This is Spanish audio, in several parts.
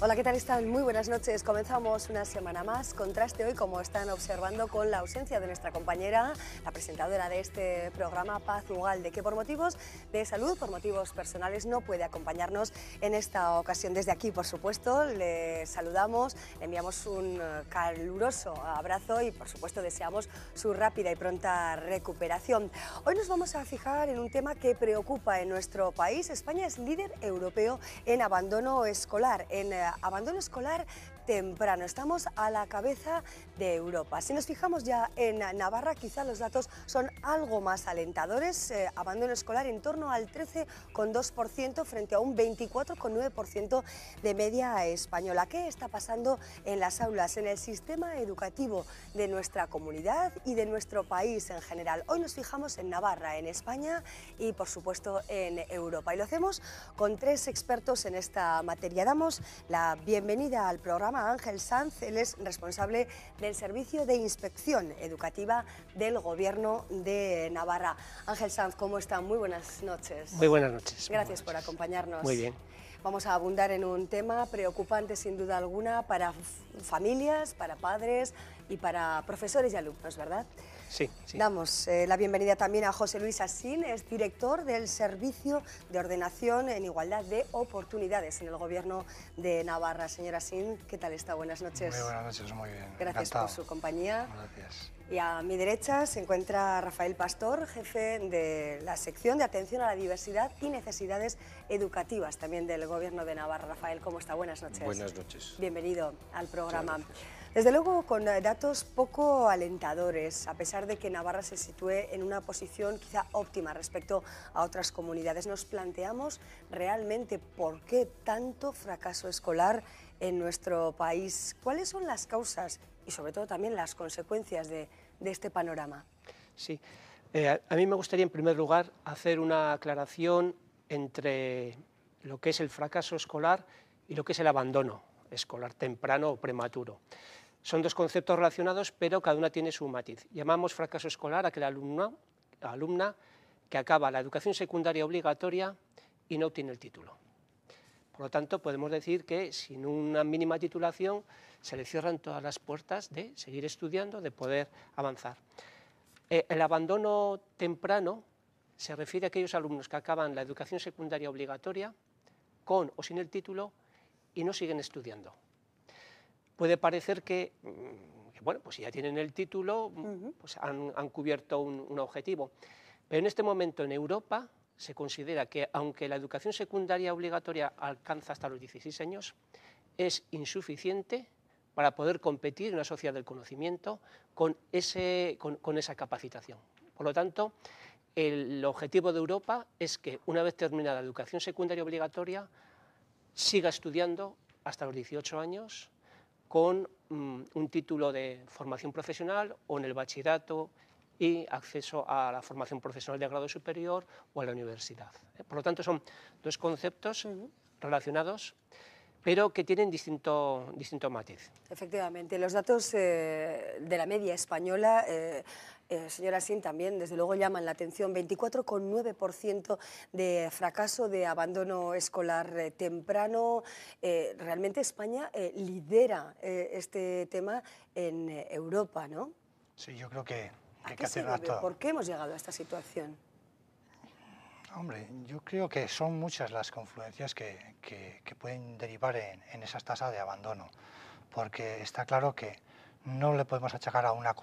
Hola, ¿qué tal están? Muy buenas noches. Comenzamos una semana más. Contraste hoy, como están observando, con la ausencia de nuestra compañera, la presentadora de este programa, Paz Ugalde, que por motivos de salud, por motivos personales, no puede acompañarnos en esta ocasión. Desde aquí, por supuesto, le saludamos, le enviamos un caluroso abrazo y, por supuesto, deseamos su rápida y pronta recuperación. Hoy nos vamos a fijar en un tema que preocupa en nuestro país. España es líder europeo en abandono escolar, abandono escolar temprano. Estamos a la cabeza de Europa. Si nos fijamos ya en Navarra, quizá los datos son algo más alentadores. Abandono escolar en torno al 13,2% frente a un 24,9% de media española. ¿Qué está pasando en las aulas, en el sistema educativo de nuestra comunidad y de nuestro país en general? Hoy nos fijamos en Navarra, en España y, por supuesto, en Europa. Y lo hacemos con tres expertos en esta materia. Damos la bienvenida al programa a Ángel Sanz. Él es responsable del Servicio de Inspección Educativa del Gobierno de Navarra. Ángel Sanz, ¿cómo está? Muy buenas noches. Muy buenas noches. Gracias por acompañarnos. Muy bien. Vamos a abundar en un tema preocupante sin duda alguna para familias, para padres y para profesores y alumnos, ¿verdad? Sí, sí. Damos la bienvenida también a José Luis Asín, es director del Servicio de Ordenación en Igualdad de Oportunidades en el Gobierno de Navarra. Señor Asín, ¿qué tal está? Buenas noches. Muy buenas noches, muy bien. Gracias Encantado. por su compañía. Gracias. Y a mi derecha se encuentra Rafael Pastor, jefe de la sección de atención a la diversidad y necesidades educativas también del Gobierno de Navarra. Rafael, ¿cómo está? Buenas noches. Buenas noches. Bienvenido al programa. Desde luego con datos poco alentadores, a pesar de que Navarra se sitúe en una posición quizá óptima respecto a otras comunidades. Nos planteamos realmente por qué tanto fracaso escolar en nuestro país. ¿Cuáles son las causas y sobre todo también las consecuencias de este panorama? Sí, a mí me gustaría en primer lugar hacer una aclaración entre lo que es el fracaso escolar y lo que es el abandono escolar temprano o prematuro. Son dos conceptos relacionados, pero cada una tiene su matiz. Llamamos fracaso escolar a aquel alumna que acaba la educación secundaria obligatoria y no obtiene el título. Por lo tanto, podemos decir que sin una mínima titulación se le cierran todas las puertas de seguir estudiando, de poder avanzar. El abandono temprano se refiere a aquellos alumnos que acaban la educación secundaria obligatoria con o sin el título y no siguen estudiando. Puede parecer que bueno, pues si ya tienen el título, pues han cubierto un objetivo. Pero en este momento en Europa se considera que, aunque la educación secundaria obligatoria alcanza hasta los 16 años, es insuficiente para poder competir en una sociedad del conocimiento con esa capacitación. Por lo tanto, el objetivo de Europa es que, una vez terminada la educación secundaria obligatoria, siga estudiando hasta los 18 años con un título de formación profesional o en el bachillerato y acceso a la formación profesional de grado superior o a la universidad. Por lo tanto, son dos conceptos relacionados, pero que tienen distinto matiz. Efectivamente, los datos de la media española, señora Asín, también desde luego llaman la atención. 24,9% de fracaso, de abandono escolar temprano. Realmente España lidera este tema en Europa, ¿no? Sí, yo creo que hay que ¿A qué se hacer debe? ¿Por qué hemos llegado a esta situación? Hombre, yo creo que son muchas las confluencias que pueden derivar en esas tasas de abandono, porque está claro que no le podemos achacar a una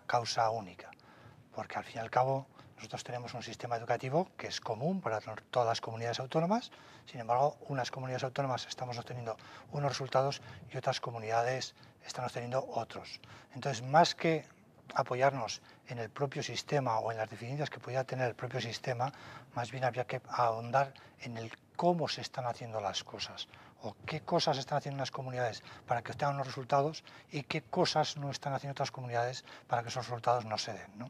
causa única, porque al fin y al cabo nosotros tenemos un sistema educativo que es común para todas las comunidades autónomas. Sin embargo, unas comunidades autónomas estamos obteniendo unos resultados y otras comunidades están obteniendo otros. Entonces, más que apoyarnos en el propio sistema o en las deficiencias que pudiera tener el propio sistema, más bien habría que ahondar en el cómo se están haciendo las cosas o qué cosas están haciendo las comunidades para que obtengan los resultados y qué cosas no están haciendo otras comunidades para que esos resultados no se den, ¿no?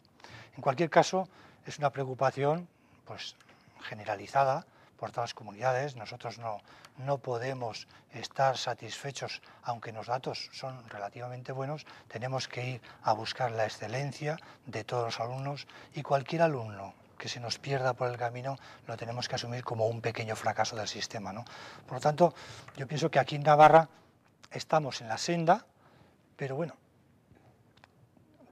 En cualquier caso, es una preocupación pues, generalizada por todas las comunidades. Nosotros no podemos estar satisfechos, aunque los datos son relativamente buenos. Tenemos que ir a buscar la excelencia de todos los alumnos y cualquier alumno que se nos pierda por el camino lo tenemos que asumir como un pequeño fracaso del sistema, ¿no? Por lo tanto, yo pienso que aquí en Navarra estamos en la senda, pero bueno,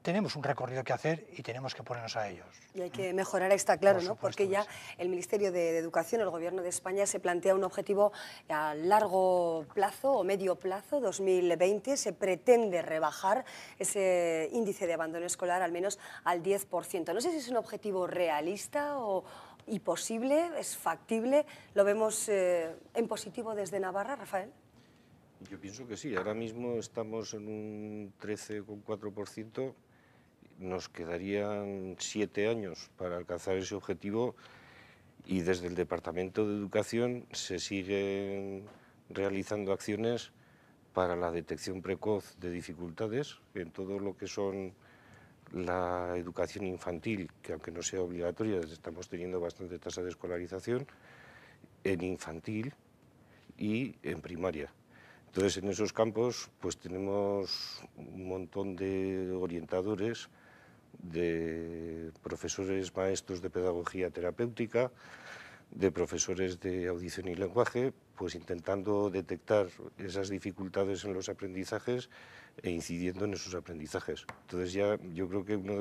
tenemos un recorrido que hacer y tenemos que ponernos a ellos. Y hay que mejorar, está claro, Por ¿no? supuesto Porque ya que sí. el Ministerio de Educación, el Gobierno de España, se plantea un objetivo a largo plazo o medio plazo, 2020, se pretende rebajar ese índice de abandono escolar al menos al 10%. No sé si es un objetivo realista y posible, es factible. ¿Lo vemos en positivo desde Navarra, Rafael? Yo pienso que sí, ahora mismo estamos en un 13,4%, nos quedarían 7 años para alcanzar ese objetivo y desde el Departamento de Educación se siguen realizando acciones para la detección precoz de dificultades en todo lo que son la educación infantil, que aunque no sea obligatoria, estamos teniendo bastante tasa de escolarización, en infantil y en primaria. Entonces, en esos campos pues tenemos un montón de orientadores, de profesores maestros de pedagogía terapéutica, de profesores de audición y lenguaje, pues intentando detectar esas dificultades en los aprendizajes e incidiendo en esos aprendizajes. Entonces ya yo creo que uno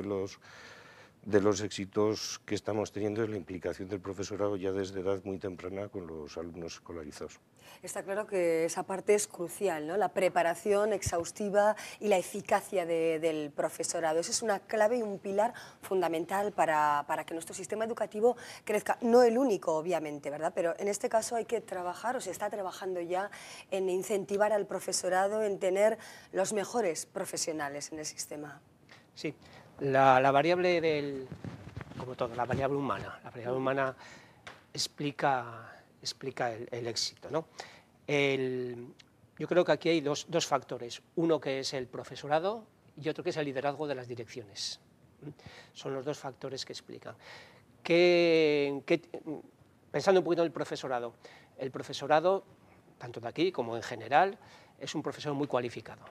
de los éxitos que estamos teniendo es la implicación del profesorado ya desde edad muy temprana con los alumnos escolarizados. Está claro que esa parte es crucial, ¿no? La preparación exhaustiva y la eficacia del profesorado. Eso es una clave y un pilar fundamental para que nuestro sistema educativo crezca. No el único, obviamente, ¿verdad? Pero en este caso hay que trabajar, o se está trabajando ya, en incentivar al profesorado, en tener los mejores profesionales en el sistema. Sí, la variable como todo, la variable humana explica el éxito, ¿no? Yo creo que aquí hay dos factores, uno que es el profesorado y otro que es el liderazgo de las direcciones. Son los dos factores que explican. Pensando un poquito en el profesorado, tanto de aquí como en general, es un profesor muy cualificado.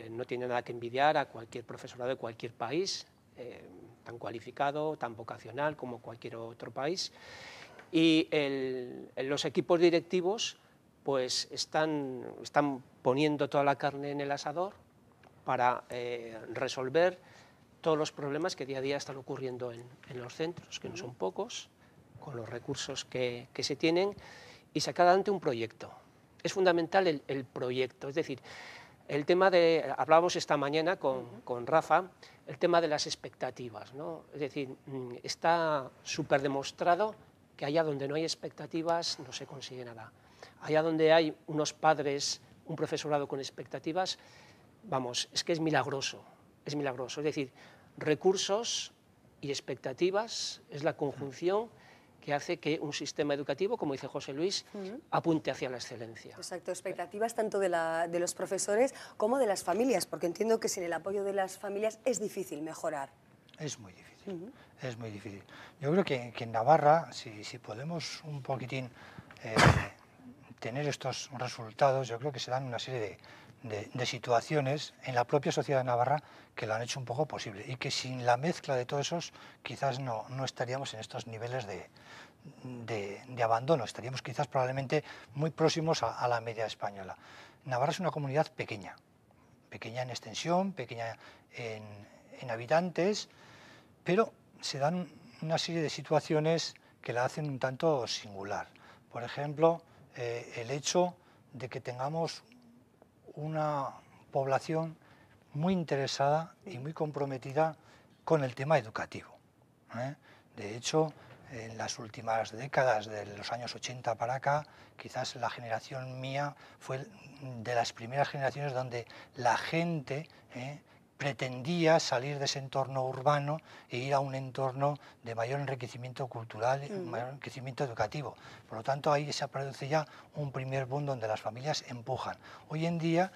No tiene nada que envidiar a cualquier profesorado de cualquier país, tan cualificado, tan vocacional como cualquier otro país. Y los equipos directivos pues están poniendo toda la carne en el asador para resolver todos los problemas que día a día están ocurriendo en los centros, que no son pocos, con los recursos que se tienen, y sacar adelante un proyecto. Es fundamental el proyecto, es decir, el tema hablábamos esta mañana con Rafa, el tema de las expectativas, ¿no? Es decir, está súper demostrado que allá donde no hay expectativas no se consigue nada. Allá donde hay unos padres, un profesorado con expectativas, vamos, es que es milagroso, es milagroso. Es decir, recursos y expectativas es la conjunción que hace que un sistema educativo, como dice José Luis, apunte hacia la excelencia. Exacto, expectativas tanto de los profesores como de las familias, porque entiendo que sin el apoyo de las familias es difícil mejorar. Es muy difícil, es muy difícil. Yo creo que en Navarra, si podemos un poquitín tener estos resultados, yo creo que se dan una serie de situaciones en la propia sociedad de Navarra que lo han hecho un poco posible y que sin la mezcla de todos esos quizás no estaríamos en estos niveles de abandono, estaríamos quizás probablemente muy próximos a la media española. Navarra es una comunidad pequeña en extensión, pequeña en habitantes, pero se dan una serie de situaciones que la hacen un tanto singular. Por ejemplo, el hecho de que tengamos una población muy interesada y muy comprometida con el tema educativo. De hecho, en las últimas décadas, de los años 80 para acá, quizás la generación mía fue de las primeras generaciones donde la gente pretendía salir de ese entorno urbano e ir a un entorno de mayor enriquecimiento cultural, mayor enriquecimiento educativo. Por lo tanto, ahí se produce ya un primer boom donde las familias empujan. Hoy en día,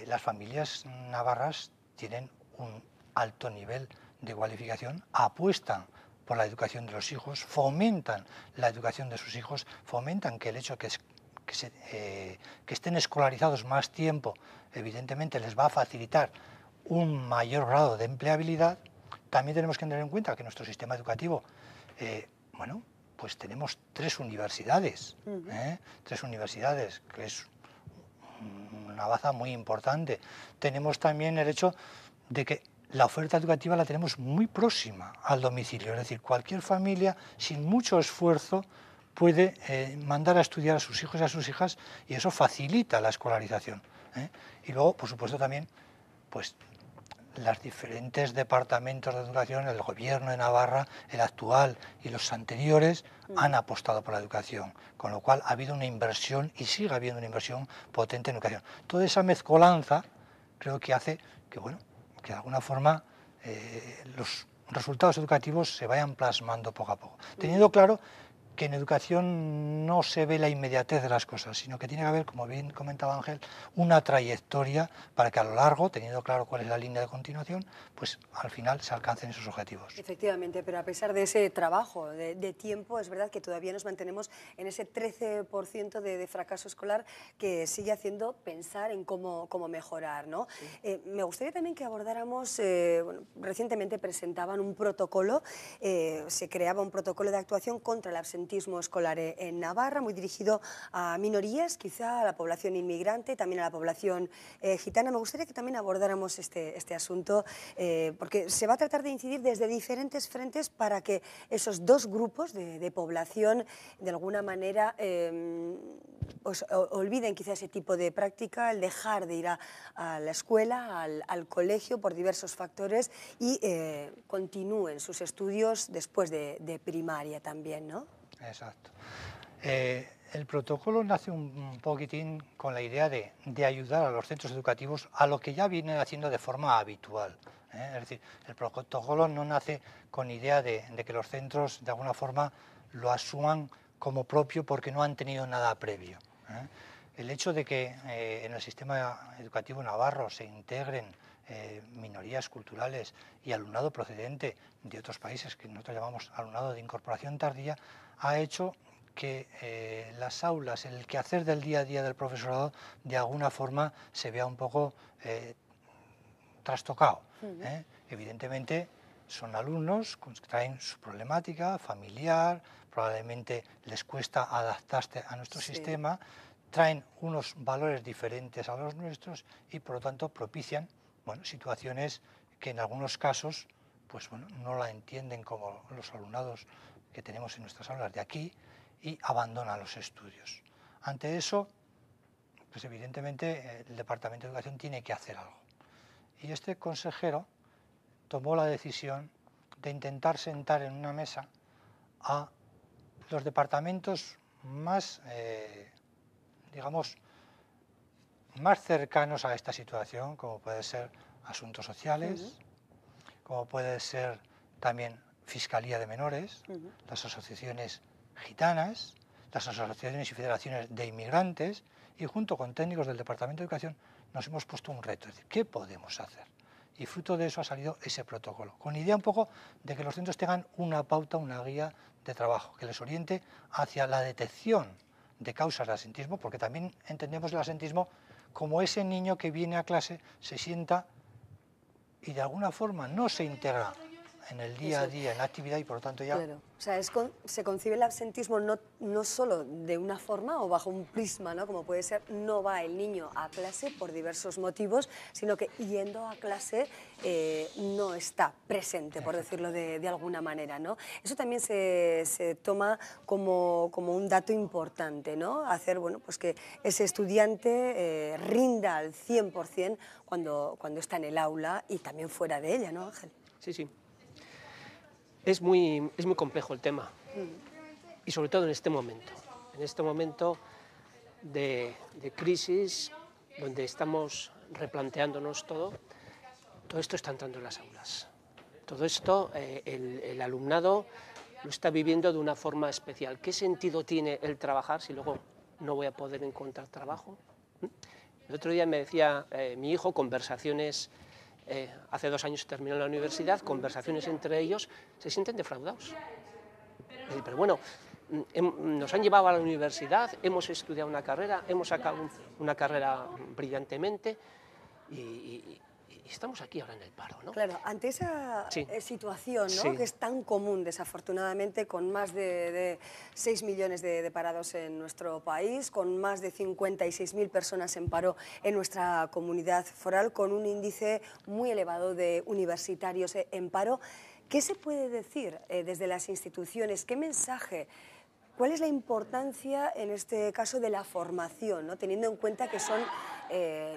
las familias navarras tienen un alto nivel de cualificación, apuestan por la educación de los hijos, fomentan la educación de sus hijos, fomentan que el hecho que estén escolarizados más tiempo, evidentemente les va a facilitar un mayor grado de empleabilidad. También tenemos que tener en cuenta que nuestro sistema educativo bueno, pues tenemos 3 universidades, que es una baza muy importante. Tenemos también el hecho de que la oferta educativa la tenemos muy próxima al domicilio, es decir, cualquier familia sin mucho esfuerzo puede mandar a estudiar a sus hijos y a sus hijas, y eso facilita la escolarización. Y luego, por supuesto, también pues los diferentes departamentos de educación, el gobierno de Navarra, el actual y los anteriores, han apostado por la educación, con lo cual ha habido una inversión y sigue habiendo una inversión potente en educación. Toda esa mezcolanza creo que hace que, bueno, que de alguna forma los resultados educativos se vayan plasmando poco a poco, teniendo claro que en educación no se ve la inmediatez de las cosas, sino que tiene que haber, como bien comentaba Ángel, una trayectoria para que a lo largo, teniendo claro cuál es la línea de continuación, pues al final se alcancen esos objetivos. Efectivamente, pero a pesar de ese trabajo de tiempo, es verdad que todavía nos mantenemos en ese 13% de fracaso escolar que sigue haciendo pensar en cómo mejorar, ¿no? Sí. Me gustaría también que abordáramos, bueno, recientemente presentaban un protocolo, se creaba un protocolo de actuación contra el absentismo escolar en Navarra, muy dirigido a minorías, quizá a la población inmigrante, también a la población gitana. Me gustaría que también abordáramos este asunto, porque se va a tratar de incidir desde diferentes frentes para que esos 2 grupos de población, de alguna manera, pues olviden quizá ese tipo de práctica, el dejar de ir a la escuela, al colegio, por diversos factores, y continúen sus estudios después de primaria también, ¿no? Exacto. El protocolo nace un poquitín con la idea de ayudar a los centros educativos a lo que ya vienen haciendo de forma habitual. Es decir, el protocolo no nace con idea de que los centros de alguna forma lo asuman como propio porque no han tenido nada previo. El hecho de que en el sistema educativo navarro se integren minorías culturales y alumnado procedente de otros países, que nosotros llamamos alumnado de incorporación tardía, ha hecho que las aulas, el quehacer del día a día del profesorado, de alguna forma se vea un poco trastocado. Evidentemente son alumnos que traen su problemática familiar, probablemente les cuesta adaptarse a nuestro sistema, traen unos valores diferentes a los nuestros y por lo tanto propician, bueno, situaciones que en algunos casos pues, bueno, no la entienden como los alumnados que tenemos en nuestras aulas de aquí y abandonan los estudios. Ante eso, pues evidentemente el Departamento de Educación tiene que hacer algo. Y este consejero tomó la decisión de intentar sentar en una mesa a los departamentos más, digamos, más cercanos a esta situación, como puede ser Asuntos Sociales, como puede ser también Fiscalía de Menores, las asociaciones gitanas, las asociaciones y federaciones de inmigrantes, y junto con técnicos del Departamento de Educación nos hemos puesto un reto, es decir, ¿qué podemos hacer? Y fruto de eso ha salido ese protocolo, con idea un poco de que los centros tengan una pauta, una guía de trabajo, que les oriente hacia la detección de causas de absentismo, porque también entendemos el absentismo como ese niño que viene a clase, se sienta y de alguna forma no se integra en el día a día, en la actividad, y por lo tanto ya... Claro. O sea, se concibe el absentismo no solo de una forma o bajo un prisma, ¿no? Como puede ser, no va el niño a clase por diversos motivos, sino que yendo a clase no está presente, por decirlo de alguna manera, ¿no? Eso también se toma como un dato importante, ¿no? Hacer, bueno, pues que ese estudiante rinda al 100% cuando está en el aula y también fuera de ella, ¿no, Ángel? Sí, sí. Es muy complejo el tema, y sobre todo en este momento de crisis, donde estamos replanteándonos todo esto está entrando en las aulas. Todo esto el alumnado lo está viviendo de una forma especial. ¿Qué sentido tiene el trabajar si luego no voy a poder encontrar trabajo? El otro día me decía mi hijo, conversaciones... hace 2 años terminó la universidad, conversaciones entre ellos, se sienten defraudados. Pero bueno, nos han llevado a la universidad, hemos estudiado una carrera, hemos sacado una carrera brillantemente y y estamos aquí ahora en el paro, ¿no? Claro, ante esa situación, ¿no? Sí. Que es tan común, desafortunadamente, con más de 6 millones de parados en nuestro país, con más de 56.000 personas en paro en nuestra comunidad foral, con un índice muy elevado de universitarios en paro, ¿qué se puede decir desde las instituciones? ¿Qué mensaje? ¿Cuál es la importancia, en este caso, de la formación, ¿no? Teniendo en cuenta que son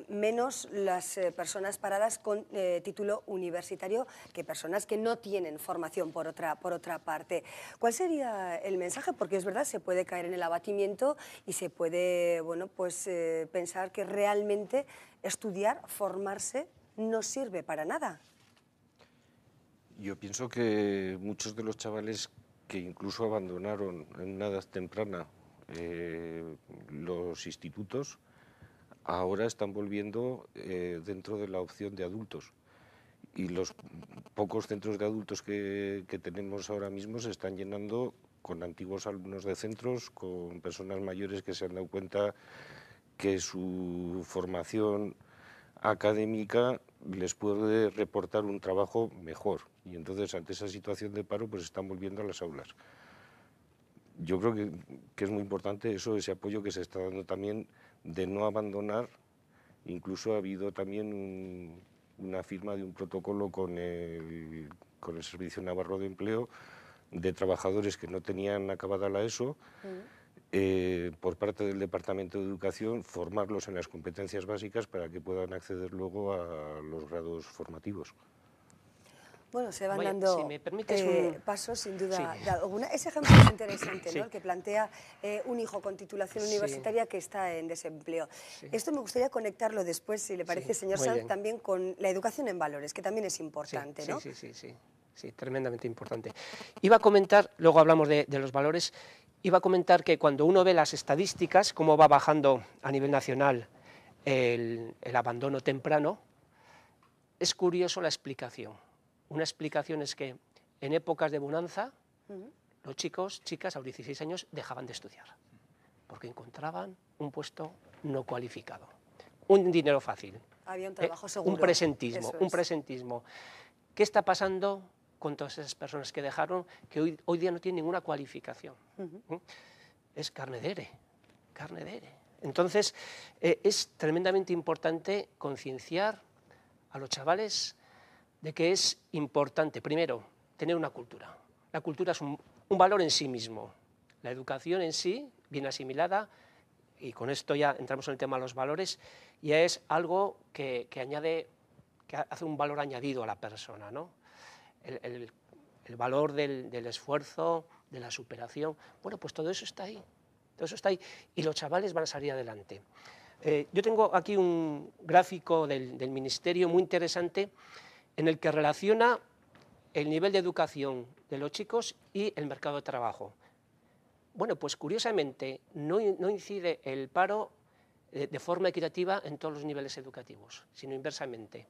menos las personas paradas con título universitario que personas que no tienen formación por otra parte? ¿Cuál sería el mensaje? Porque es verdad, se puede caer en el abatimiento y se puede, bueno, pues, pensar que realmente estudiar, formarse, no sirve para nada. Yo pienso que muchos de los chavales que incluso abandonaron en una edad temprana los institutos, ahora están volviendo dentro de la opción de adultos. Y los pocos centros de adultos que tenemos ahora mismo se están llenando con antiguos alumnos de centros, con personas mayores que se han dado cuenta que su formación académica les puede reportar un trabajo mejor, y entonces ante esa situación de paro pues están volviendo a las aulas. Yo creo que es muy importante eso, ese apoyo que se está dando también de no abandonar. Incluso ha habido también una firma de un protocolo con el Servicio Navarro de Empleo de trabajadores que no tenían acabada la ESO, por parte del Departamento de Educación, formarlos en las competencias básicas para que puedan acceder luego a los grados formativos. Bueno, se van Vaya, dando si me permites pasos, sin duda Sí. alguna. Ese ejemplo es interesante, Sí. ¿no? El que plantea un hijo con titulación Sí. universitaria que está en desempleo. Sí. Esto me gustaría conectarlo después, si le parece, Sí, señor muy Sanz, bien. también con la educación en valores, que también es importante, ¿no? Sí, tremendamente importante. Iba a comentar, luego hablamos de los valores, iba a comentar que cuando uno ve las estadísticas, cómo va bajando a nivel nacional el abandono temprano, es curioso la explicación. Una explicación es que en épocas de bonanza, los chicos, chicas, a los 16 años dejaban de estudiar, porque encontraban un puesto no cualificado, un dinero fácil. Había un trabajo seguro. Un presentismo, Eso un es. presentismo. ¿Qué está pasando con todas esas personas que dejaron, que hoy día no tienen ninguna cualificación? Es carne de ere, carne de ere. Entonces, es tremendamente importante concienciar a los chavales de que es importante, primero, tener una cultura. La cultura es un valor en sí mismo. La educación en sí, bien asimilada, y con esto ya entramos en el tema de los valores, ya es algo que hace un valor añadido a la persona, ¿no? El valor del esfuerzo, de la superación. Bueno, pues todo eso está ahí. Todo eso está ahí. Y los chavales van a salir adelante. Yo tengo aquí un gráfico del Ministerio muy interesante en el que relaciona el nivel de educación de los chicos y el mercado de trabajo. Bueno, pues curiosamente no incide el paro de forma equitativa en todos los niveles educativos, sino inversamente.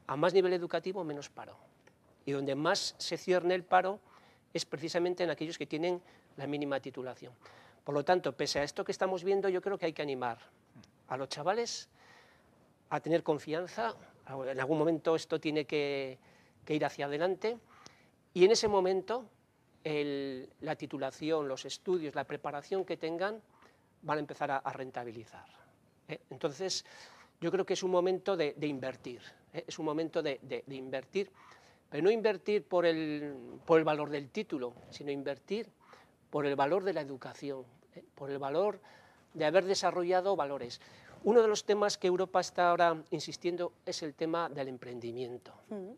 A más nivel educativo, menos paro. Y donde más se cierne el paro es precisamente en aquellos que tienen la mínima titulación. Por lo tanto, pese a esto que estamos viendo, yo creo que hay que animar a los chavales a tener confianza. En algún momento esto tiene que ir hacia adelante, y en ese momento la titulación, los estudios, la preparación que tengan van a empezar a rentabilizar. Entonces, yo creo que es un momento de invertir, es un momento de invertir, pero no invertir por el valor del título, sino invertir por el valor de la educación, por el valor de haber desarrollado valores. Uno de los temas que Europa está ahora insistiendo es el tema del emprendimiento.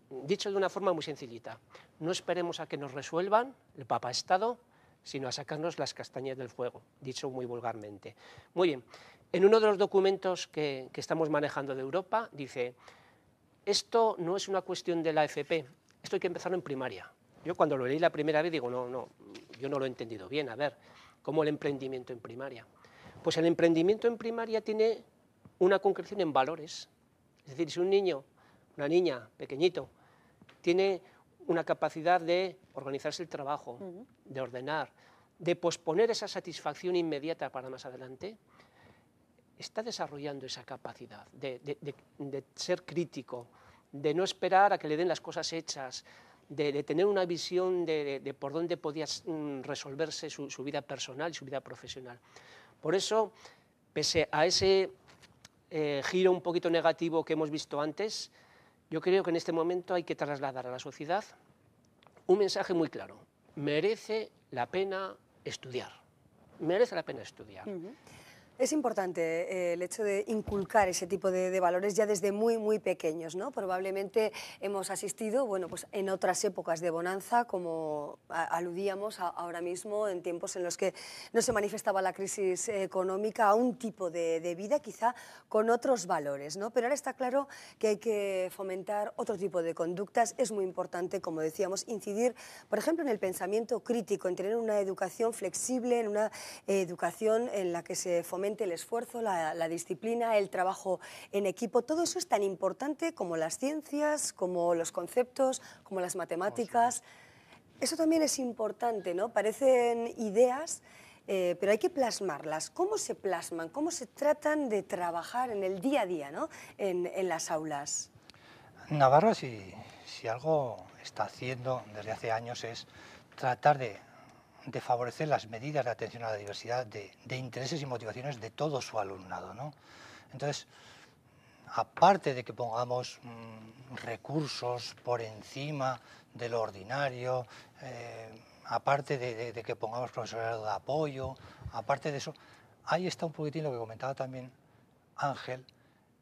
Dicho de una forma muy sencillita, no esperemos a que nos resuelvan el Papa Estado, sino a sacarnos las castañas del fuego, dicho muy vulgarmente. Muy bien, en uno de los documentos que estamos manejando de Europa dice, esto no es una cuestión de la FP, esto hay que empezarlo en primaria. Yo cuando lo leí la primera vez digo, no, yo no lo he entendido bien, a ver, ¿cómo el emprendimiento en primaria? Pues el emprendimiento en primaria tiene una concreción en valores. Es decir, si un niño, una niña, pequeñito, tiene una capacidad de organizarse el trabajo, de ordenar, de posponer esa satisfacción inmediata para más adelante, está desarrollando esa capacidad de ser crítico, de no esperar a que le den las cosas hechas, de tener una visión de por dónde podía resolverse su vida personal y su vida profesional. Por eso, pese a ese giro un poquito negativo que hemos visto antes, yo creo que en este momento hay que trasladar a la sociedad un mensaje muy claro: merece la pena estudiar, merece la pena estudiar. Es importante el hecho de inculcar ese tipo de valores ya desde muy pequeños, ¿no? Probablemente hemos asistido, bueno, pues en otras épocas de bonanza, como aludíamos ahora mismo, en tiempos en los que no se manifestaba la crisis económica, a un tipo de vida quizá con otros valores, ¿no? Pero ahora está claro que hay que fomentar otro tipo de conductas. Es muy importante, como decíamos, incidir, por ejemplo, en el pensamiento crítico, en tener una educación flexible, en una educación en la que se fomente el esfuerzo, la disciplina, el trabajo en equipo. Todo eso es tan importante como las ciencias, como los conceptos, como las matemáticas. Eso también es importante, ¿no? Parecen ideas, pero hay que plasmarlas. ¿Cómo se plasman? ¿Cómo se tratan de trabajar en el día a día, ¿no? en las aulas? Navarra, si algo está haciendo desde hace años, es tratar de favorecer las medidas de atención a la diversidad de intereses y motivaciones de todo su alumnado, ¿no? Entonces, aparte de que pongamos recursos por encima de lo ordinario, aparte de que pongamos profesorado de apoyo, aparte de eso, ahí está un poquitín lo que comentaba también Ángel,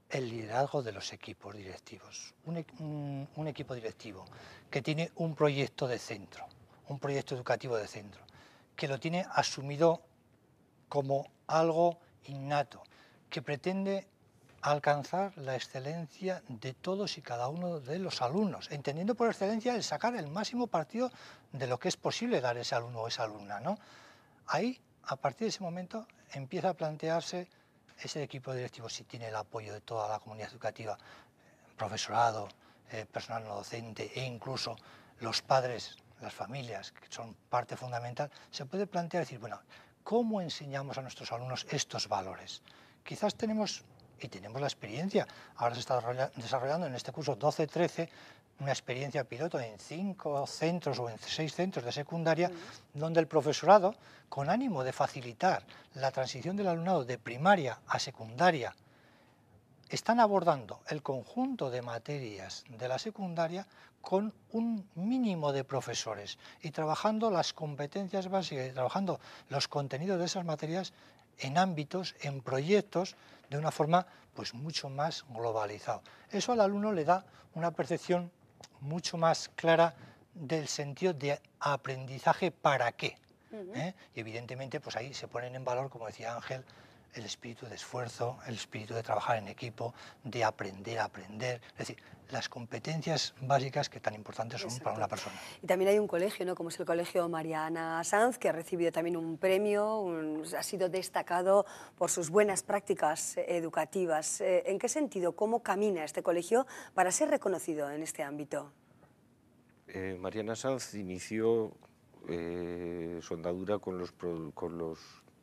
el liderazgo de los equipos directivos. Un equipo directivo que tiene un proyecto de centro, un proyecto educativo de centro, que lo tiene asumido como algo innato, que pretende alcanzar la excelencia de todos y cada uno de los alumnos, entendiendo por excelencia el sacar el máximo partido de lo que es posible dar ese alumno o esa alumna, ¿no? Ahí, a partir de ese momento, empieza a plantearse ese equipo directivo, si tiene el apoyo de toda la comunidad educativa, profesorado, personal no docente e incluso los padres, las familias, que son parte fundamental, se puede plantear decir, bueno, ¿cómo enseñamos a nuestros alumnos estos valores? Quizás tenemos la experiencia, ahora se está desarrollando en este curso 12-13, una experiencia piloto en 5 centros o en 6 centros de secundaria, donde el profesorado, con ánimo de facilitar la transición del alumnado de primaria a secundaria, están abordando el conjunto de materias de la secundaria con un mínimo de profesores y trabajando las competencias básicas y trabajando los contenidos de esas materias en ámbitos, en proyectos, de una forma pues mucho más globalizada. Eso al alumno le da una percepción mucho más clara del sentido de aprendizaje para qué. Y evidentemente pues ahí se ponen en valor, como decía Ángel, el espíritu de esfuerzo, el espíritu de trabajar en equipo, de aprender a aprender, es decir, las competencias básicas que tan importantes son para una persona. Y también hay un colegio, ¿no? Como es el Colegio Mariana Sanz, que ha recibido también un premio, ha sido destacado por sus buenas prácticas educativas. ¿En qué sentido? ¿Cómo camina este colegio para ser reconocido en este ámbito? Mariana Sanz inició su andadura con los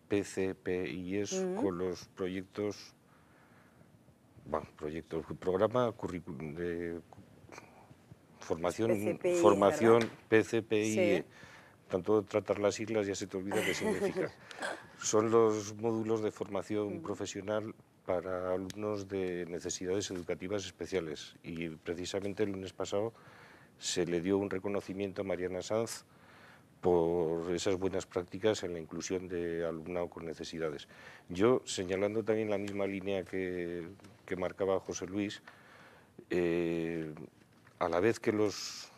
PCPIs, con los proyectos, programa de formación, PCPI, ¿sí? Tanto tratar las siglas ya se te olvida qué significa. Son los módulos de formación profesional para alumnos de necesidades educativas especiales, y precisamente el lunes pasado se le dio un reconocimiento a Mariana Sanz por esas buenas prácticas en la inclusión de alumnado con necesidades. Yo, señalando también la misma línea que marcaba José Luis, a la vez que las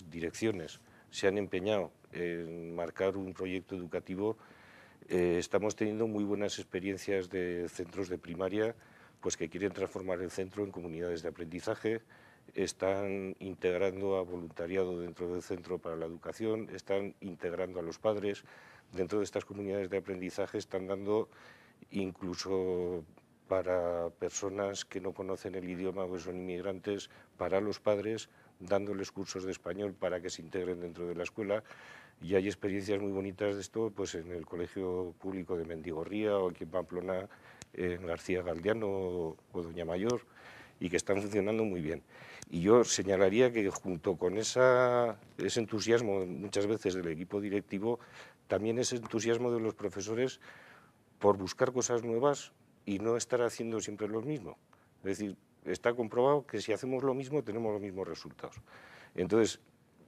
direcciones se han empeñado en marcar un proyecto educativo, estamos teniendo muy buenas experiencias de centros de primaria pues que quieren transformar el centro en comunidades de aprendizaje, están integrando a voluntariado dentro del centro para la educación, están integrando a los padres dentro de estas comunidades de aprendizaje, están dando incluso para personas que no conocen el idioma o son inmigrantes, para los padres, dándoles cursos de español para que se integren dentro de la escuela. Y hay experiencias muy bonitas de esto pues en el Colegio Público de Mendigorría o aquí en Pamplona, en García Galdiano o Doña Mayor. y que están funcionando muy bien. Y yo señalaría que junto con ese entusiasmo muchas veces del equipo directivo, también ese entusiasmo de los profesores por buscar cosas nuevas y no estar haciendo siempre lo mismo. Es decir, está comprobado que si hacemos lo mismo tenemos los mismos resultados. Entonces,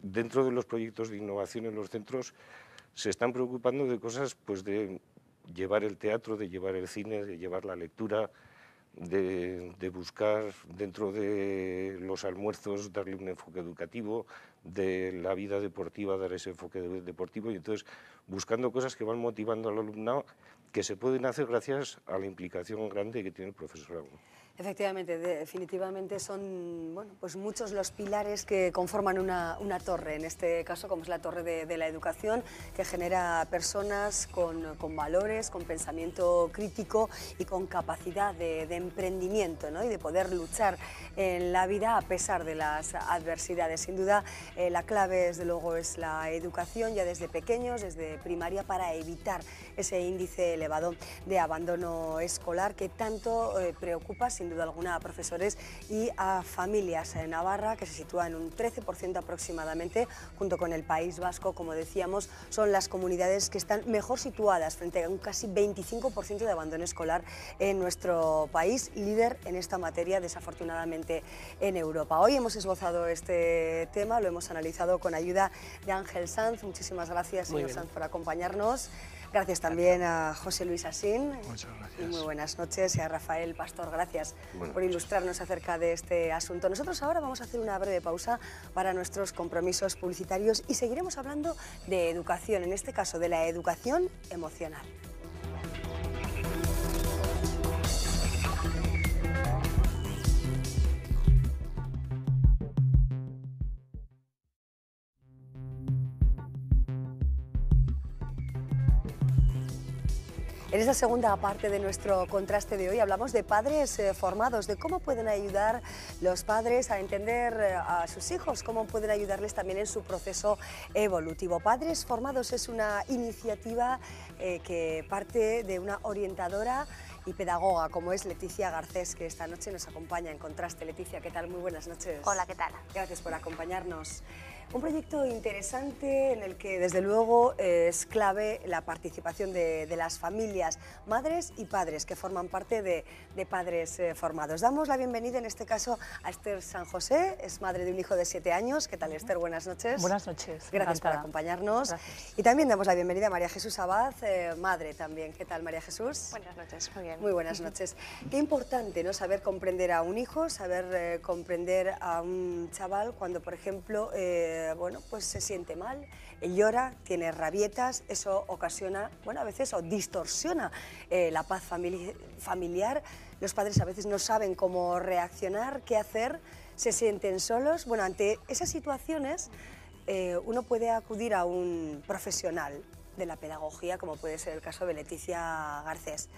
dentro de los proyectos de innovación en los centros se están preocupando de cosas, pues de llevar el teatro, de llevar el cine, de llevar la lectura, de buscar dentro de los almuerzos darle un enfoque educativo, de la vida deportiva dar ese enfoque deportivo, y entonces buscando cosas que van motivando al alumnado, que se pueden hacer gracias a la implicación grande que tiene el profesorado. Efectivamente, definitivamente son bueno, pues muchos los pilares que conforman una torre, en este caso como es la torre de la educación, que genera personas con valores, con pensamiento crítico y con capacidad de emprendimiento, ¿no? Y de poder luchar en la vida a pesar de las adversidades. Sin duda, la clave desde luego es la educación ya desde pequeños, desde primaria, para evitar ese índice elevado de abandono escolar que tanto preocupa sin duda alguna a profesores y a familias en Navarra, que se sitúa en un 13% aproximadamente, junto con el País Vasco, como decíamos, son las comunidades que están mejor situadas frente a un casi 25% de abandono escolar en nuestro país, líder en esta materia desafortunadamente en Europa. Hoy hemos esbozado este tema, lo hemos analizado con ayuda de Ángel Sanz. Muchísimas gracias, señor Sanz, por acompañarnos. Gracias también a José Luis Asín. Muchas gracias. Y muy buenas noches. Y a Rafael Pastor, gracias por ilustrarnos acerca de este asunto. Nosotros ahora vamos a hacer una breve pausa para nuestros compromisos publicitarios y seguiremos hablando de educación, en este caso de la educación emocional. En esta segunda parte de nuestro contraste de hoy hablamos de padres formados, de cómo pueden ayudar los padres a entender a sus hijos, cómo pueden ayudarles también en su proceso evolutivo. Padres Formados es una iniciativa que parte de una orientadora y pedagoga como es Leticia Garcés, que esta noche nos acompaña en Contraste. Leticia, ¿qué tal? Muy buenas noches. Hola, ¿qué tal? Gracias por acompañarnos. Un proyecto interesante en el que desde luego es clave la participación de las familias, madres y padres que forman parte de Padres Formados. Damos la bienvenida en este caso a Esther San José, es madre de un hijo de 7 años. ¿Qué tal, Esther? Buenas noches. Buenas noches. Gracias por acompañarnos. Gracias. Y también damos la bienvenida a María Jesús Abad, madre también. ¿Qué tal, María Jesús? Buenas noches, muy bien. Muy buenas noches. Qué importante, ¿no?, saber comprender a un hijo, saber comprender a un chaval cuando, por ejemplo, bueno, pues se siente mal, llora, tiene rabietas, eso ocasiona, bueno, a veces o distorsiona la paz familiar. Los padres a veces no saben cómo reaccionar, qué hacer, se sienten solos. Bueno, ante esas situaciones uno puede acudir a un profesional de la pedagogía, como puede ser el caso de Leticia Garcés,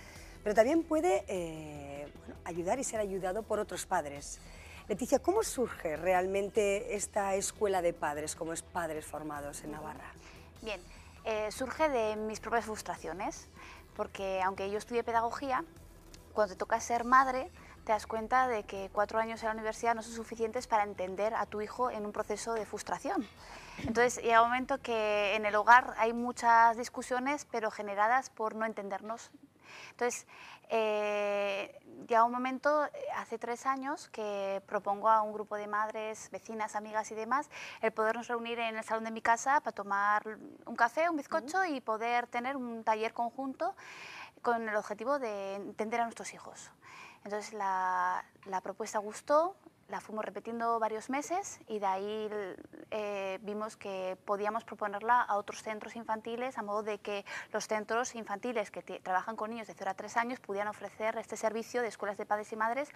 pero también puede bueno, ayudar y ser ayudado por otros padres. Leticia, ¿cómo surge realmente esta escuela de padres, como es Padres Formados en Navarra? Bien, surge de mis propias frustraciones, porque aunque yo estudié pedagogía, cuando te toca ser madre, te das cuenta de que 4 años en la universidad no son suficientes para entender a tu hijo en un proceso de frustración. Entonces llega un momento que en el hogar hay muchas discusiones, pero generadas por no entendernos. Entonces, llega un momento, hace 3 años, que propongo a un grupo de madres, vecinas, amigas y demás, el podernos reunir en el salón de mi casa para tomar un café, un bizcocho y poder tener un taller conjunto con el objetivo de entender a nuestros hijos. Entonces la propuesta gustó, la fuimos repitiendo varios meses y de ahí vimos que podíamos proponerla a otros centros infantiles, a modo de que los centros infantiles que trabajan con niños de 0 a 3 años pudieran ofrecer este servicio de escuelas de padres y madres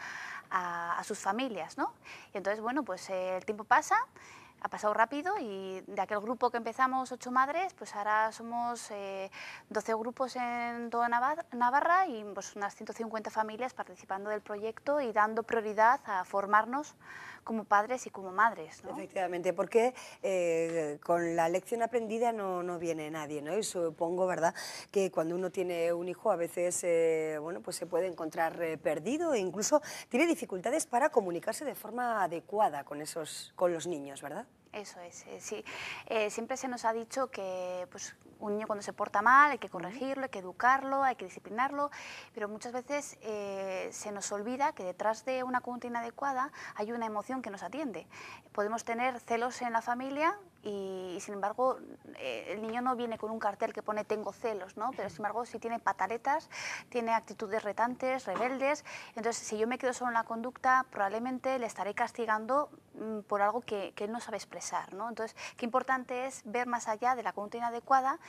a sus familias, ¿no? Y entonces, bueno, pues el tiempo pasa, ha pasado rápido y de aquel grupo que empezamos 8 madres, pues ahora somos 12 grupos en toda Navarra y pues unas 150 familias participando del proyecto y dando prioridad a formarnos como padres y como madres, ¿no? Efectivamente, porque con la lección aprendida no viene nadie, ¿no? Y supongo, ¿verdad?, que cuando uno tiene un hijo a veces bueno, pues se puede encontrar perdido e incluso tiene dificultades para comunicarse de forma adecuada con los niños, ¿verdad? Eso es, sí. Siempre se nos ha dicho que pues, un niño cuando se porta mal hay que corregirlo, hay que educarlo, hay que disciplinarlo, pero muchas veces se nos olvida que detrás de una conducta inadecuada hay una emoción que nos atiende. Podemos tener celos en la familia y sin embargo el niño no viene con un cartel que pone tengo celos, ¿no? Pero sin embargo sí tiene pataletas, tiene actitudes retantes, rebeldes. Entonces si yo me quedo solo en la conducta probablemente le estaré castigando por algo que él no sabe expresar, ¿no? Entonces qué importante es ver más allá de la conducta inadecuada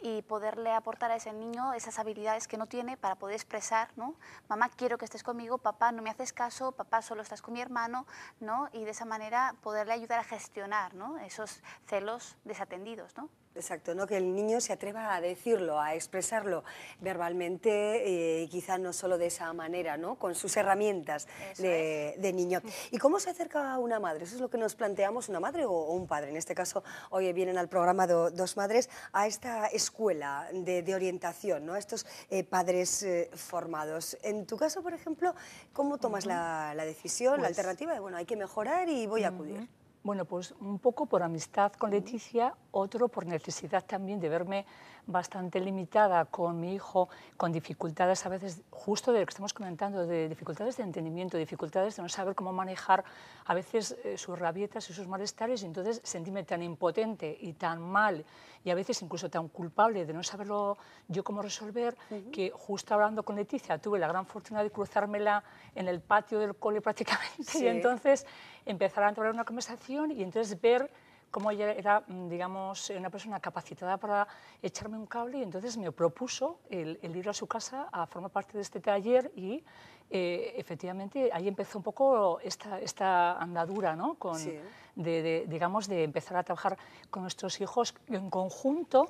y poderle aportar a ese niño esas habilidades que no tiene para poder expresar, ¿no? Mamá, quiero que estés conmigo, papá, no me haces caso, papá, solo estás con mi hermano, ¿no? Y de esa manera poderle ayudar a gestionar, ¿no?, esos celos desatendidos, ¿no? Exacto, ¿no? Que el niño se atreva a decirlo, a expresarlo verbalmente, y quizá no solo de esa manera, ¿no?, con sus herramientas de niño. ¿Y cómo se acerca a una madre? Eso es lo que nos planteamos, una madre o un padre. En este caso, hoy vienen al programa dos madres a esta escuela de orientación, ¿no?, a estos padres formados. En tu caso, por ejemplo, ¿cómo tomas la decisión, la alternativa de, bueno, hay que mejorar y voy a acudir? Bueno, pues un poco por amistad con Leticia, otro por necesidad también de verme bastante limitada con mi hijo, con dificultades a veces, justo de lo que estamos comentando, de dificultades de entendimiento, dificultades de no saber cómo manejar a veces sus rabietas y sus malestares, y entonces sentirme tan impotente y tan mal y a veces incluso tan culpable de no saberlo yo cómo resolver, que justo hablando con Leticia tuve la gran fortuna de cruzármela en el patio del cole prácticamente, Sí. y entonces empezar a entablar una conversación y entonces ver cómo ella era, digamos, una persona capacitada para echarme un cable, y entonces me propuso el ir a su casa a formar parte de este taller y efectivamente ahí empezó un poco esta andadura, ¿no?, Sí. digamos, de empezar a trabajar con nuestros hijos en conjunto.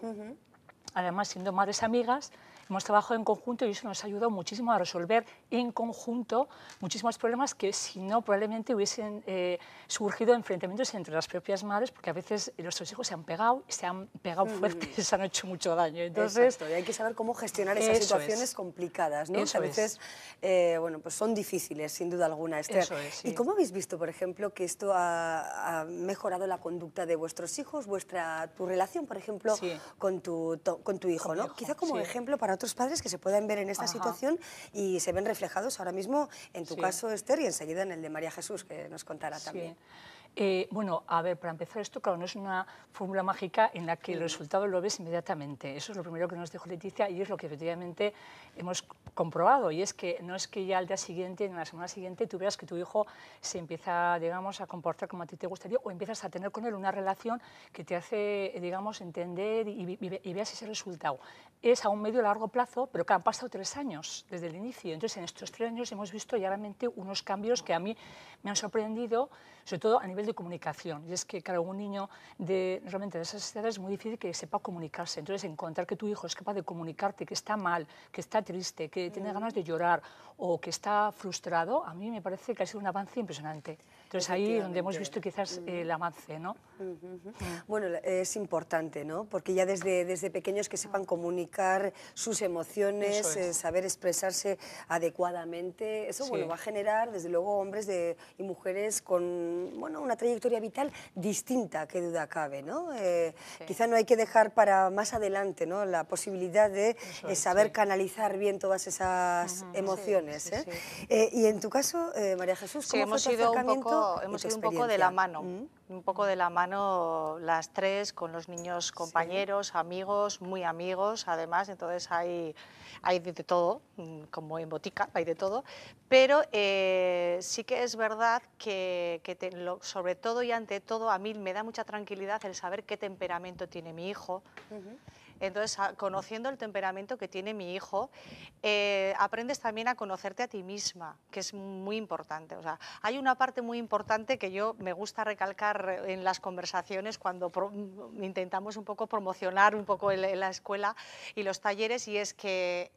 Además, siendo madres amigas, hemos trabajado en conjunto y eso nos ha ayudado muchísimo a resolver en conjunto muchísimos problemas que si no probablemente hubiesen surgido enfrentamientos entre las propias madres, porque a veces nuestros hijos se han pegado fuerte y se han hecho mucho daño. Entonces, exacto, y hay que saber cómo gestionar esas situaciones complicadas, ¿no? Que a veces bueno, pues son difíciles, sin duda alguna, Esther. Eso es, sí. ¿Y cómo habéis visto, por ejemplo, que esto ha mejorado la conducta de vuestros hijos, tu relación, por ejemplo, Sí. con tu hijo, Con mi ¿no? hijo, Quizá como sí. ejemplo para otros padres que se puedan ver en esta situación y se ven reflejados ahora mismo en tu Sí. caso, Esther, y enseguida en el de María Jesús, que nos contará también. Bueno, a ver, para empezar esto, claro, no es una fórmula mágica en la que el resultado lo ves inmediatamente. Eso es lo primero que nos dijo Leticia y es lo que efectivamente hemos comprobado. Y es que no es que ya al día siguiente, en la semana siguiente, tú veas que tu hijo se empieza, digamos, a comportar como a ti te gustaría o empiezas a tener con él una relación que te hace, digamos, entender y veas ese resultado. Es a un medio largo plazo, pero que han pasado 3 años desde el inicio. Entonces, en estos 3 años hemos visto claramente unos cambios que a mí me han sorprendido, sobre todo a nivel de comunicación. Y es que, claro, un niño realmente de esas edades es muy difícil que sepa comunicarse. Entonces, encontrar que tu hijo es capaz de comunicarte que está mal, que está triste, que tiene ganas de llorar o que está frustrado, a mí me parece que ha sido un avance impresionante. Entonces, ahí es donde hemos visto quizás el avance, ¿no? Bueno, es importante, ¿no? Porque ya desde pequeños que sepan comunicar sus emociones, Eso es. saber expresarse adecuadamente, eso Sí. bueno, va a generar, desde luego, hombres y mujeres con, bueno, una trayectoria vital distinta, qué duda cabe, ¿no? Quizá no hay que dejar para más adelante, ¿no?, la posibilidad de saber canalizar bien todas esas emociones. Y en tu caso, María Jesús, ¿cómo fue tu acercamiento? Hemos ido un poco de la mano, un poco de la mano las tres, con los niños compañeros, amigos, muy amigos, además, entonces hay de todo, como en botica, hay de todo, pero sí que es verdad que sobre todo y ante todo a mí me da mucha tranquilidad el saber qué temperamento tiene mi hijo. Entonces, conociendo el temperamento que tiene mi hijo, aprendes también a conocerte a ti misma, que es muy importante. O sea, hay una parte muy importante que yo me gusta recalcar en las conversaciones cuando intentamos un poco promocionar un poco la escuela y los talleres, y es que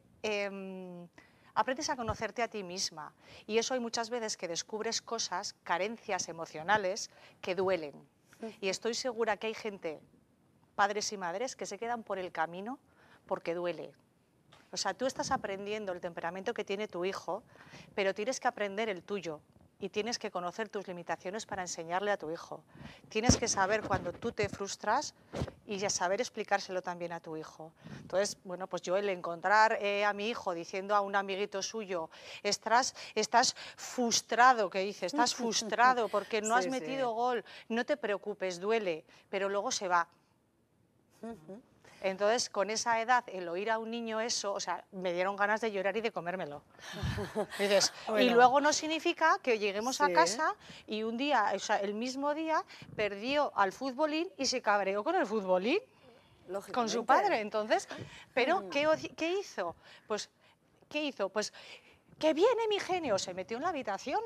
aprendes a conocerte a ti misma. Y eso hay muchas veces que descubres cosas, carencias emocionales, que duelen. Y estoy segura que hay gente, padres y madres, que se quedan por el camino porque duele. O sea, tú estás aprendiendo el temperamento que tiene tu hijo, pero tienes que aprender el tuyo. Y tienes que conocer tus limitaciones para enseñarle a tu hijo. Tienes que saber cuando tú te frustras y ya saber explicárselo también a tu hijo. Entonces, bueno, pues yo el encontrar a mi hijo diciendo a un amiguito suyo, estás frustrado, que dice, estás frustrado porque no has metido gol, no te preocupes, duele, pero luego se va. Entonces, con esa edad, el oír a un niño eso, o sea, me dieron ganas de llorar y de comérmelo. Dices, bueno. Y luego no significa que lleguemos a casa y un día, o sea, el mismo día, perdió al futbolín y se cabreó con el futbolín, con su padre. Entonces, pero ¿qué hizo? Pues, ¿qué hizo? Pues, que viene mi genio, se metió en la habitación.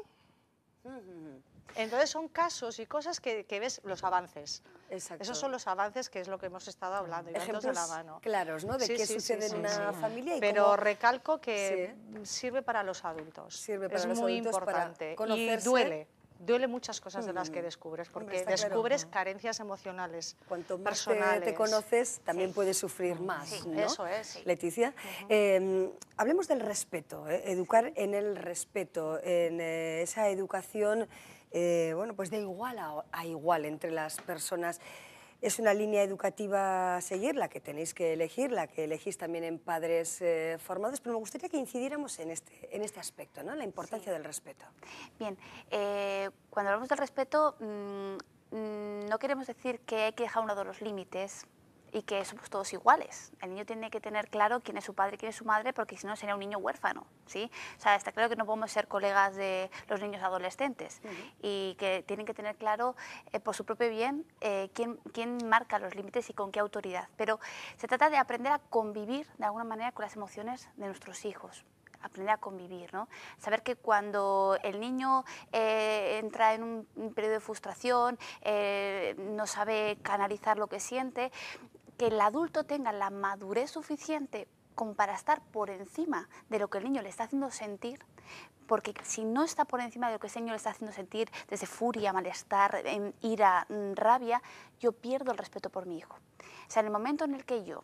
Entonces son casos y cosas que ves los avances. Exacto. Esos son los avances, que es lo que hemos estado hablando. Ejemplos de la mano. claros, ¿no? De qué sucede en una familia. Y pero cómo... recalco que sirve para los adultos. Sirve para es los muy adultos importante. Para conocerse. Y duele muchas cosas de las que descubres, porque descubres carencias emocionales. Cuanto más personales. te conoces, también puedes sufrir más, ¿no? Eso es. Leticia, hablemos del respeto, educar en el respeto, en esa educación, bueno, pues de igual a igual entre las personas. Es una línea educativa a seguir, la que tenéis que elegir, la que elegís también en Padres Formados, pero me gustaría que incidiéramos en este aspecto, ¿no? La importancia del respeto. Bien, cuando hablamos del respeto, no queremos decir que hay que dejar a un lado los límites y que somos todos iguales. El niño tiene que tener claro quién es su padre y quién es su madre, porque si no sería un niño huérfano, ¿sí? O sea, está claro que no podemos ser colegas de los niños adolescentes y que tienen que tener claro, por su propio bien, quién marca los límites y con qué autoridad. Pero se trata de aprender a convivir de alguna manera con las emociones de nuestros hijos. Aprender a convivir, ¿no? Saber que cuando el niño entra en un periodo de frustración, no sabe canalizar lo que siente, que el adulto tenga la madurez suficiente como para estar por encima de lo que el niño le está haciendo sentir, porque si no está por encima de lo que ese niño le está haciendo sentir, desde furia, malestar, ira, rabia, yo pierdo el respeto por mi hijo. O sea, en el momento en el que yo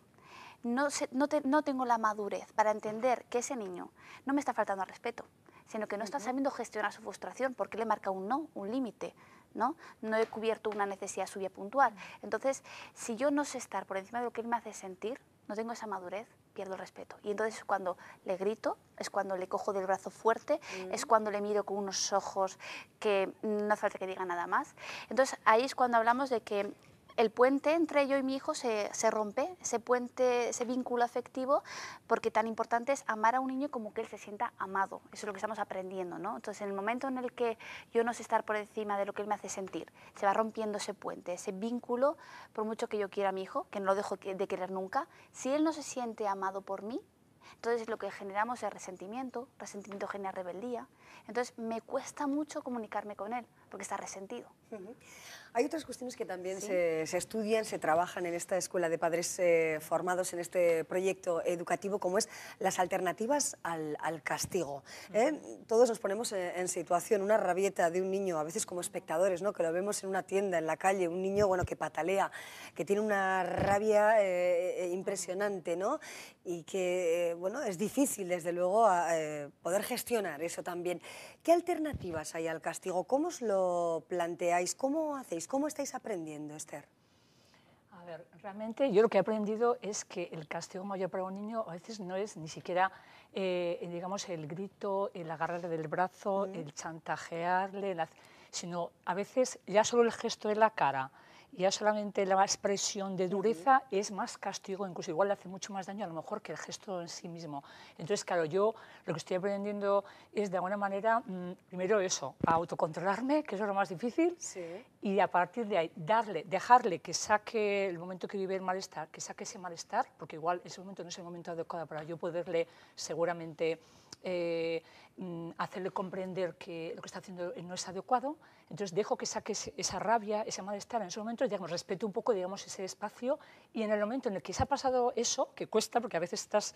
no tengo la madurez para entender que ese niño no me está faltando al respeto, sino que no está sabiendo gestionar su frustración porque le marca un no, un límite, ¿no? No he cubierto una necesidad suya puntual. Entonces, si yo no sé estar por encima de lo que él me hace sentir, no tengo esa madurez, pierdo el respeto. Y entonces es cuando le grito, es cuando le cojo del brazo fuerte, es cuando le miro con unos ojos que no hace falta que diga nada más. Entonces, ahí es cuando hablamos de que el puente entre yo y mi hijo se rompe, ese puente, ese vínculo afectivo, porque tan importante es amar a un niño como que él se sienta amado. Eso es lo que estamos aprendiendo, ¿no? Entonces, en el momento en el que yo no sé estar por encima de lo que él me hace sentir, se va rompiendo ese puente, ese vínculo, por mucho que yo quiera a mi hijo, que no lo dejo de querer nunca, si él no se siente amado por mí, entonces lo que generamos es resentimiento genera rebeldía, entonces me cuesta mucho comunicarme con él, porque está resentido. Hay otras cuestiones que también se estudian, se trabajan en esta Escuela de Padres Formados, en este proyecto educativo, como es las alternativas al castigo. Todos nos ponemos en situación, una rabieta de un niño, a veces como espectadores, ¿no? Que lo vemos en una tienda, en la calle, un niño bueno, que patalea, que tiene una rabia impresionante, ¿no? Y que bueno, es difícil, desde luego, poder gestionar eso también. ¿Qué alternativas hay al castigo? ¿Cómo os lo planteáis? ¿Cómo hacéis? ¿Cómo estáis aprendiendo, Esther? A ver, realmente yo lo que he aprendido es que el castigo mayor para un niño a veces no es ni siquiera, digamos, el grito, el agarrarle del brazo, el chantajearle, sino a veces ya solo el gesto de la cara, ya solamente la expresión de dureza es más castigo, incluso igual le hace mucho más daño a lo mejor que el gesto en sí mismo. Entonces, claro, yo lo que estoy aprendiendo es de alguna manera, primero eso, a autocontrolarme, que eso es lo más difícil, y a partir de ahí dejarle que saque el momento que vive el malestar, que saque ese malestar, porque igual ese momento no es el momento adecuado para yo poderle seguramente hacerle comprender que lo que está haciendo no es adecuado, entonces dejo que saque esa rabia, ese malestar en ese momento, digamos, respeto un poco, digamos, ese espacio, y en el momento en el que se ha pasado eso, que cuesta, porque a veces estás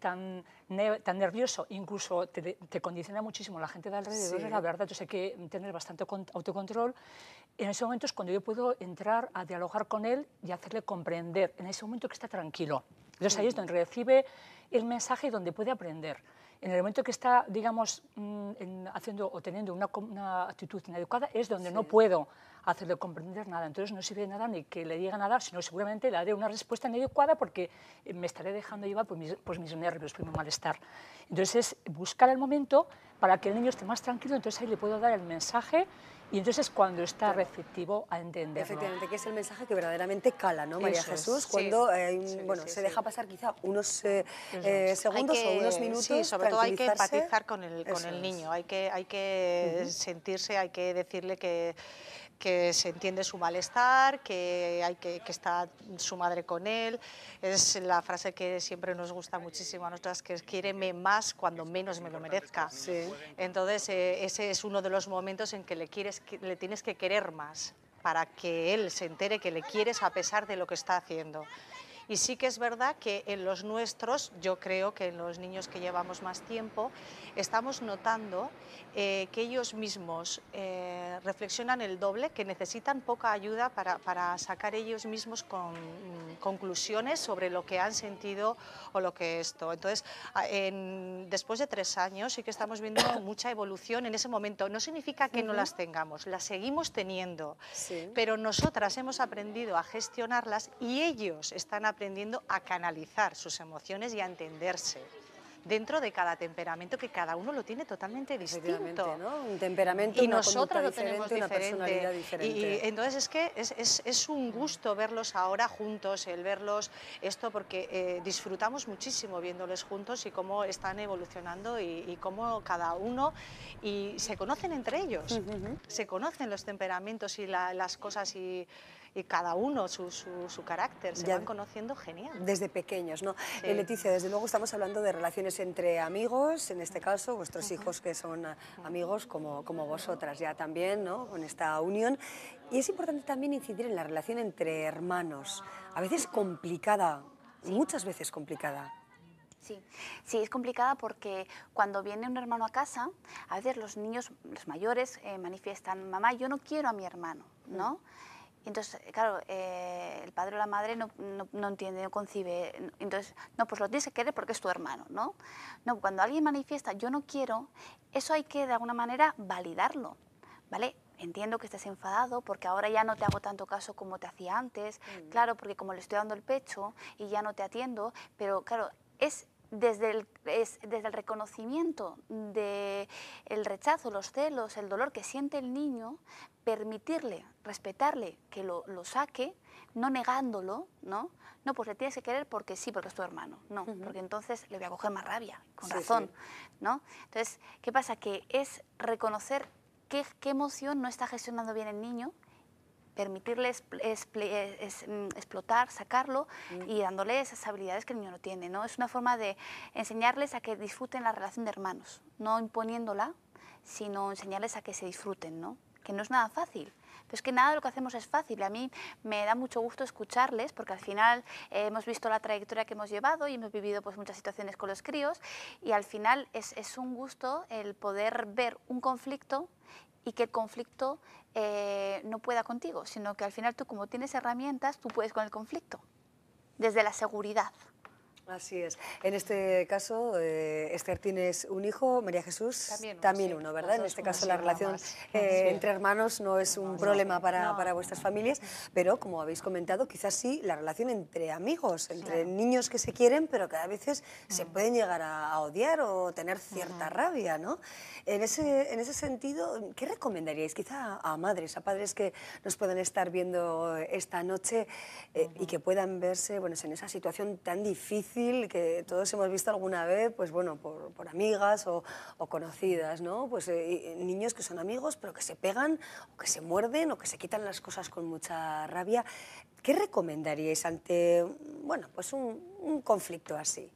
tan nervioso, incluso te condiciona muchísimo la gente de alrededor, la verdad, entonces hay que tener bastante autocontrol. En ese momento es cuando yo puedo entrar a dialogar con él y hacerle comprender, en ese momento que está tranquilo. Entonces ahí es donde recibe el mensaje y donde puede aprender. En el momento que está, digamos, haciendo o teniendo una actitud inadecuada, es donde no puedo hacerle comprender nada. Entonces no sirve de nada ni que le diga nada, sino seguramente le haré una respuesta inadecuada porque me estaré dejando llevar por mis nervios, por mi malestar. Entonces es buscar el momento para que el niño esté más tranquilo, entonces ahí le puedo dar el mensaje y entonces es cuando está receptivo a entenderlo. Efectivamente, que es el mensaje que verdaderamente cala, ¿no, María Jesús? Cuando se deja pasar quizá unos segundos o unos minutos. Sí, sobre todo hay que empatizar con el niño, hay que sentirse, hay que decirle que se entiende su malestar, que está su madre con él. Es la frase que siempre nos gusta muchísimo a nosotras, que es quiéreme más cuando menos me lo merezca. Entonces ese es uno de los momentos en que le tienes que querer más, para que él se entere que le quieres a pesar de lo que está haciendo. Y sí que es verdad que en los nuestros, yo creo que en los niños que llevamos más tiempo, estamos notando que ellos mismos reflexionan el doble, que necesitan poca ayuda para sacar ellos mismos con conclusiones sobre lo que han sentido o lo que esto. Entonces, después de 3 años sí que estamos viendo mucha evolución en ese momento. No significa que no las tengamos, las seguimos teniendo, pero nosotras hemos aprendido a gestionarlas y ellos están aprendiendo a canalizar sus emociones y a entenderse dentro de cada temperamento, que cada uno lo tiene totalmente distinto, ¿no? Un temperamento, y una nosotras lo diferente, tenemos una personalidad diferente. Y entonces es que es un gusto verlos ahora juntos, el verlos esto, porque disfrutamos muchísimo viéndoles juntos y cómo están evolucionando y cómo cada uno y se conocen entre ellos, se conocen los temperamentos y las cosas y cada uno su carácter, se van conociendo genial. Desde pequeños, ¿no? Leticia, desde luego estamos hablando de relaciones entre amigos, en este caso, vuestros hijos que son amigos como vosotras ya también, ¿no? Con esta unión. Y es importante también incidir en la relación entre hermanos, a veces complicada, muchas veces complicada. Sí, es complicada porque cuando viene un hermano a casa, a veces los niños, los mayores, manifiestan, mamá, yo no quiero a mi hermano, ¿no? Entonces, claro, el padre o la madre no entiende, no concibe. Entonces, no, pues lo tienes que querer porque es tu hermano, ¿no? No, cuando alguien manifiesta, yo no quiero, eso hay que de alguna manera validarlo, ¿vale? Entiendo que estés enfadado porque ahora ya no te hago tanto caso como te hacía antes, claro, porque como le estoy dando el pecho y ya no te atiendo, pero claro, es desde el reconocimiento del rechazo, los celos, el dolor que siente el niño, permitirle, respetarle que lo saque, no negándolo, ¿no? No, pues le tienes que querer porque sí, porque es tu hermano, no, porque entonces le voy a coger más rabia, con razón, ¿no? Entonces, ¿qué pasa? Que es reconocer qué emoción no está gestionando bien el niño, permitirle explotar, sacarlo y dándole esas habilidades que el niño no tiene, ¿no? Es una forma de enseñarles a que disfruten la relación de hermanos, no imponiéndola, sino enseñarles a que se disfruten, ¿no? Que no es nada fácil. Pero es que nada de lo que hacemos es fácil. A mí me da mucho gusto escucharles porque al final hemos visto la trayectoria que hemos llevado y hemos vivido pues, muchas situaciones con los críos y al final es un gusto el poder ver un conflicto y que el conflicto no pueda contigo, sino que al final tú como tienes herramientas, tú puedes con el conflicto, desde la seguridad. Así es. En este caso, Esther, tienes un hijo, María Jesús también uno, ¿verdad? En este caso la relación entre hermanos no es un problema para vuestras familias, pero como habéis comentado, quizás sí la relación entre amigos, entre niños que se quieren, pero que a veces se pueden llegar a odiar o tener cierta rabia, ¿no? En ese sentido, ¿qué recomendaríais quizá a madres, a padres que nos puedan estar viendo esta noche y que puedan verse en esa situación tan difícil que todos hemos visto alguna vez, pues bueno, por amigas o conocidas, ¿no? Pues niños que son amigos pero que se pegan o que se muerden o que se quitan las cosas con mucha rabia. ¿Qué recomendaríais ante, pues un conflicto así?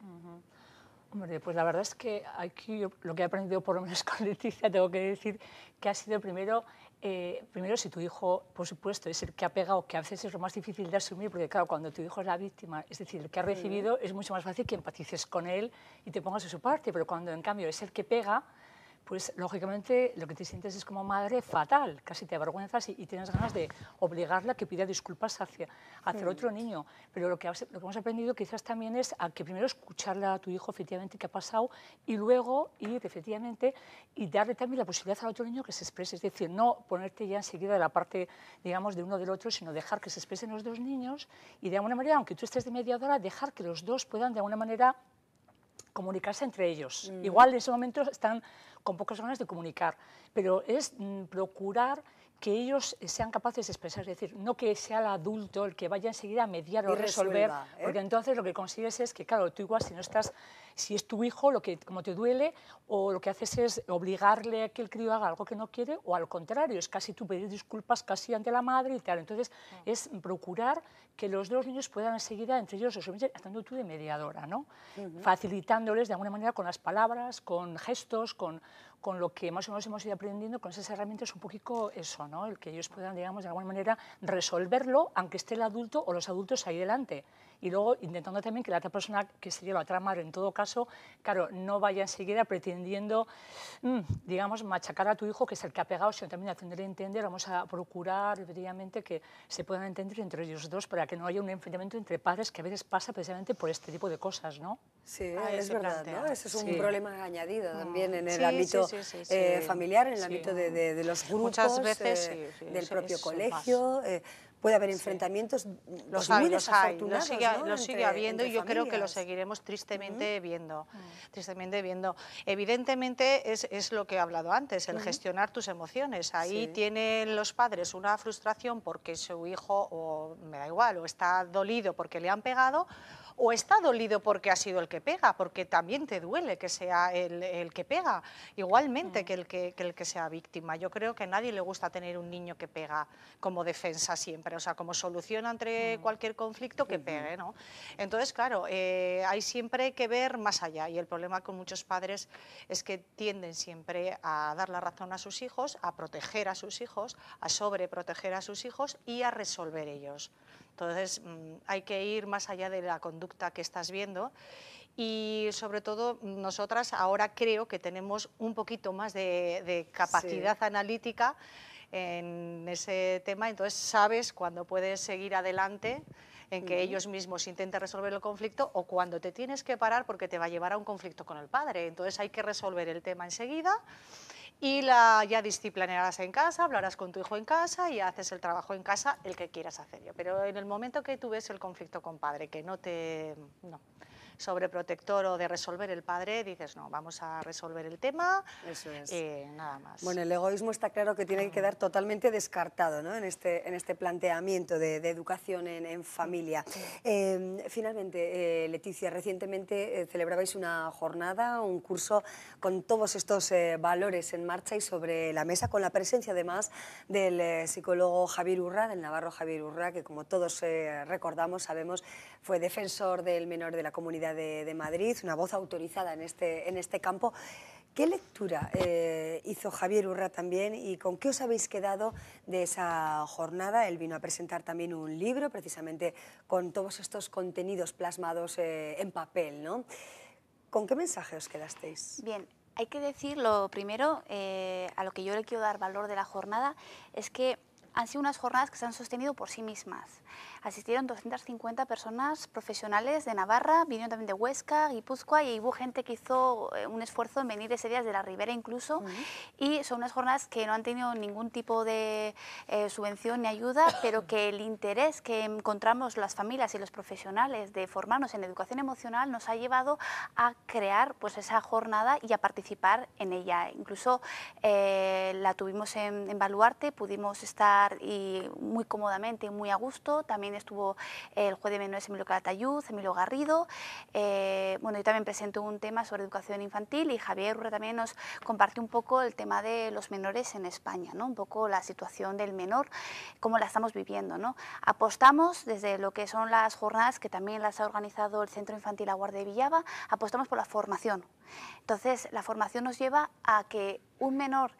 Hombre, pues la verdad es que aquí lo que he aprendido por lo menos con Leticia, tengo que decir que ha sido primero, si tu hijo, por supuesto, es el que ha pegado, que a veces es lo más difícil de asumir, porque claro, cuando tu hijo es la víctima, es decir, el que ha recibido, es mucho más fácil que empatices con él y te pongas de su parte, pero cuando en cambio es el que pega, pues lógicamente lo que te sientes es como madre fatal, casi te avergüenzas y tienes ganas de obligarla a que pida disculpas hacia otro niño. Pero lo que hemos aprendido quizás también es a que primero escucharle a tu hijo efectivamente qué ha pasado y luego ir efectivamente y darle también la posibilidad al otro niño que se exprese. Es decir, no ponerte ya enseguida de la parte, digamos, de uno del otro, sino dejar que se expresen los dos niños y de alguna manera, aunque tú estés de mediadora, dejar que los dos puedan de alguna manera comunicarse entre ellos. Igual en ese momento están con pocas ganas de comunicar, pero es procurar que ellos sean capaces de expresar, es decir, no que sea el adulto el que vaya enseguida a mediar o resolver, porque entonces lo que consigues es que, claro, tú igual si no estás, si es tu hijo, como te duele, o lo que haces es obligarle a que el crío haga algo que no quiere, o al contrario, es casi tú pedir disculpas casi ante la madre y tal. Entonces, es procurar que los dos niños puedan enseguida entre ellos resolver, estando tú de mediadora, ¿no? Facilitándoles de alguna manera con las palabras, con gestos, con lo que más o menos hemos ido aprendiendo, con esas herramientas un poquito eso, ¿no? El que ellos puedan, digamos, de alguna manera resolverlo, aunque esté el adulto o los adultos ahí delante. Y luego intentando también que la otra persona, que sería la otra madre en todo caso, claro, no vaya enseguida pretendiendo, digamos, machacar a tu hijo, que es el que ha pegado, sino también haciéndole entender. Vamos a procurar, efectivamente, que se puedan entender entre ellos dos para que no haya un enfrentamiento entre padres, que a veces pasa precisamente por este tipo de cosas, ¿no? Sí, es verdad, ¿no? Ese es un problema añadido también en el Sí, ámbito familiar, en el Sí. ámbito de los grupos, Muchas veces del propio colegio. Puede haber enfrentamientos los muy hay, desafortunados, ¿no? lo sigue habiendo y yo creo que lo familias. seguiremos tristemente viendo. Evidentemente es lo que he hablado antes, el gestionar tus emociones. Ahí tienen los padres una frustración porque su hijo, o me da igual, o está dolido porque le han pegado, o está dolido porque ha sido el que pega, porque también te duele que sea el que pega, igualmente que el que sea víctima. Yo creo que a nadie le gusta tener un niño que pega como defensa siempre, o sea, como solución ante cualquier conflicto que pegue, ¿no? Entonces, claro, hay siempre que ver más allá, y el problema con muchos padres es que tienden siempre a dar la razón a sus hijos, a proteger a sus hijos, a sobreproteger a sus hijos y a resolver ellos. Entonces, hay que ir más allá de la conducta que estás viendo y, sobre todo, nosotras ahora creo que tenemos un poquito más de capacidad analítica en ese tema, entonces sabes cuándo puedes seguir adelante en que ellos mismos intenten resolver el conflicto o cuando te tienes que parar porque te va a llevar a un conflicto con el padre. Entonces hay que resolver el tema enseguida y ya disciplinarás en casa, hablarás con tu hijo en casa y haces el trabajo en casa, el que quieras hacer yo. Pero en el momento que tú ves el conflicto con padre, que no sobreprotector o de resolver el padre, dices, no, vamos a resolver el tema. Eso es. Nada más. Bueno, el egoísmo está claro que tiene que quedar totalmente descartado, ¿no? en este planteamiento de educación en familia. Finalmente, Leticia, recientemente celebrabais una jornada, un curso con todos estos valores en marcha y sobre la mesa, con la presencia además del psicólogo Javier Urra, del navarro Javier Urra, que como todos recordamos, sabemos, fue defensor del menor de la Comunidad de Madrid, una voz autorizada en este campo. ¿Qué lectura hizo Javier Urra también y con qué os habéis quedado de esa jornada? Él vino a presentar también un libro, precisamente con todos estos contenidos plasmados en papel, ¿no? ¿Con qué mensaje os quedasteis? Bien, hay que decir lo primero, a lo que yo le quiero dar valor de la jornada, es que han sido unas jornadas que se han sostenido por sí mismas. Asistieron 250 personas profesionales de Navarra, vinieron también de Huesca, Guipúzcoa, y hubo gente que hizo un esfuerzo en venir ese día de la Ribera incluso, y son unas jornadas que no han tenido ningún tipo de subvención ni ayuda, pero que el interés que encontramos las familias y los profesionales de formarnos en educación emocional nos ha llevado a crear pues esa jornada y a participar en ella. Incluso la tuvimos en Baluarte, pudimos estar escolar y muy cómodamente y muy a gusto. También estuvo el juez de menores Emilio Calatayud, Emilio Garrido. Bueno, yo también presenté un tema sobre educación infantil y Javier Urra también nos compartió un poco el tema de los menores en España, ¿no? Un poco la situación del menor, cómo la estamos viviendo, ¿no? Apostamos desde lo que son las jornadas, que también las ha organizado el Centro Infantil Aguar de Villava, apostamos por la formación. Entonces, la formación nos lleva a que un menor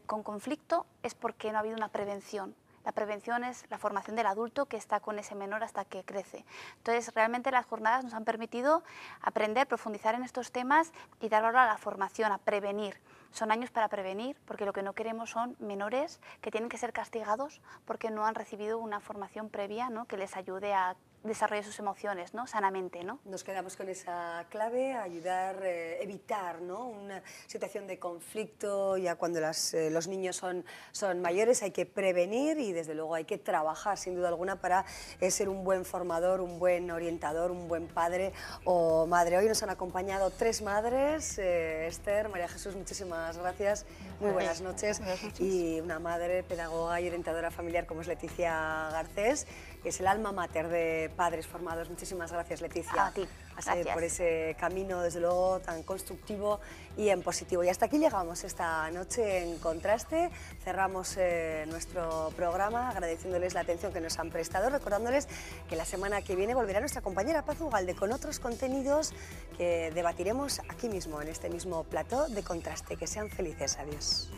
con conflicto es porque no ha habido una prevención. La prevención es la formación del adulto que está con ese menor hasta que crece. Entonces, realmente las jornadas nos han permitido aprender, profundizar en estos temas y dar valor a la formación, a prevenir. Son años para prevenir, porque lo que no queremos son menores que tienen que ser castigados porque no han recibido una formación previa, ¿no?, que les ayude a desarrollar sus emociones, ¿no?, sanamente, ¿no? Nos quedamos con esa clave, ayudar, evitar, ¿no?, una situación de conflicto. Ya cuando los niños son mayores hay que prevenir y desde luego hay que trabajar sin duda alguna para ser un buen formador, un buen orientador, un buen padre o madre. Hoy nos han acompañado 3 madres, Esther, María Jesús, muchísimas gracias, muy buenas noches. Y una madre, pedagoga y orientadora familiar como es Leticia Garcés, que es el alma mater de Padres Formados. Muchísimas gracias, Leticia. A ti. A seguir por ese camino, desde luego, tan constructivo y en positivo. Y hasta aquí llegamos esta noche en Contraste. Cerramos nuestro programa agradeciéndoles la atención que nos han prestado, recordándoles que la semana que viene volverá nuestra compañera Paz Ugalde con otros contenidos que debatiremos aquí mismo, en este mismo plató de Contraste. Que sean felices. Adiós.